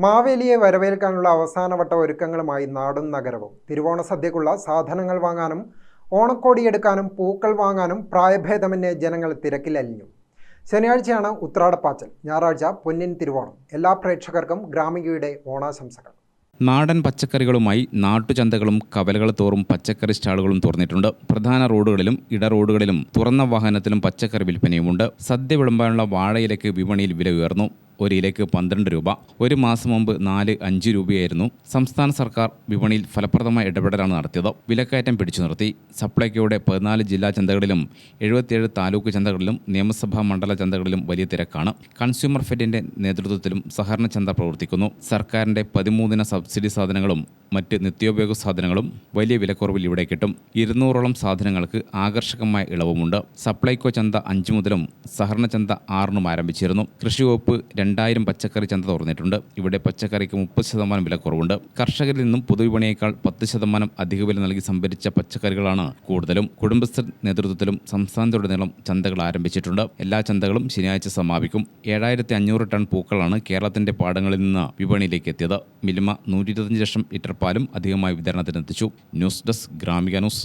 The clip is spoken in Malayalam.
മാവേലിയെ വരവേൽക്കാനുള്ള അവസാനവട്ട ഒരുക്കങ്ങളുമായി നാടും നഗരവും. തിരുവോണ സദ്യക്കുള്ള സാധനങ്ങൾ വാങ്ങാനും ഓണക്കോടിയെടുക്കാനും പൂക്കൾ വാങ്ങാനും പ്രായഭേദമന്യേ ജനങ്ങൾ തിരക്കിലലിഞ്ഞു. ശനിയാഴ്ചയാണ് ഉത്രാടപ്പാച്ചൽ, ഞായറാഴ്ച പൊന്നിൻ തിരുവോണം. എല്ലാ പ്രേക്ഷകർക്കും ഗ്രാമികയുടെ ഓണാശംസകൾ. നാടൻ പച്ചക്കറികളുമായി നാട്ടുചന്തകളും കവലകൾ തോറും പച്ചക്കറി സ്റ്റാളുകളും തുറന്നിട്ടുണ്ട്. പ്രധാന റോഡുകളിലും ഇടറോഡുകളിലും തുറന്ന വാഹനത്തിലും പച്ചക്കറി വിൽപ്പനയുമുണ്ട്. സദ്യ വിളമ്പാനുള്ള വാഴയിലയ്ക്ക് വിപണിയിൽ വില ഉയർന്നു. ഒരു ഇലയ്ക്ക് 12 രൂപ. ഒരു മാസം മുമ്പ് 4-5 രൂപയായിരുന്നു. സംസ്ഥാന സർക്കാർ വിപണിയിൽ ഫലപ്രദമായ ഇടപെടലാണ് നടത്തിയത്. വിലക്കയറ്റം പിടിച്ചു നിർത്തി. സപ്ലൈകോയുടെ 14 ജില്ലാ ചന്തകളിലും 77 താലൂക്ക് ചന്തകളിലും നിയമസഭാ മണ്ഡല ചന്തകളിലും വലിയ തിരക്കാണ്. കൺസ്യൂമർ ഫെഡിന്റെ നേതൃത്വത്തിലും സഹകരണ ചന്ത പ്രവർത്തിക്കുന്നു. സർക്കാരിന്റെ 13 സബ്സിഡി സാധനങ്ങളും മറ്റ് നിത്യോപയോഗ സാധനങ്ങളും വലിയ വിലക്കുറവിൽ ഇവിടെ കിട്ടും. 200ഓളം സാധനങ്ങൾക്ക് ആകർഷകമായ ഇളവുമുണ്ട്. സപ്ലൈകോ ചന്ത 5 മുതലും സഹകരണ ചന്ത 6-നും ആരംഭിച്ചിരുന്നു. കൃഷി വകുപ്പ് 2000 പച്ചക്കറി ചന്ത തുറന്നിട്ടുണ്ട്. ഇവിടെ പച്ചക്കറിക്ക് 30% വിലക്കുറവുണ്ട്. കർഷകരിൽ നിന്നും പൊതുവിപണിയേക്കാൾ 10% അധിക വില നൽകി സംഭരിച്ച പച്ചക്കറികളാണ് കൂടുതലും. കുടുംബശ്രീ നേതൃത്വത്തിലും സംസ്ഥാനത്തുടനീളം ചന്തകൾ ആരംഭിച്ചിട്ടുണ്ട്. എല്ലാ ചന്തകളും ശനിയാഴ്ച സമാപിക്കും. 7500 ടൺ പൂക്കളാണ് കേരളത്തിന്റെ പാടങ്ങളിൽ നിന്ന് വിപണിയിലേക്ക് എത്തിയത്. മിൽമ 125 ലക്ഷം ലിറ്റർ പാലും അധികമായി വിതരണത്തിനെത്തിച്ചു. News desk Gramika news.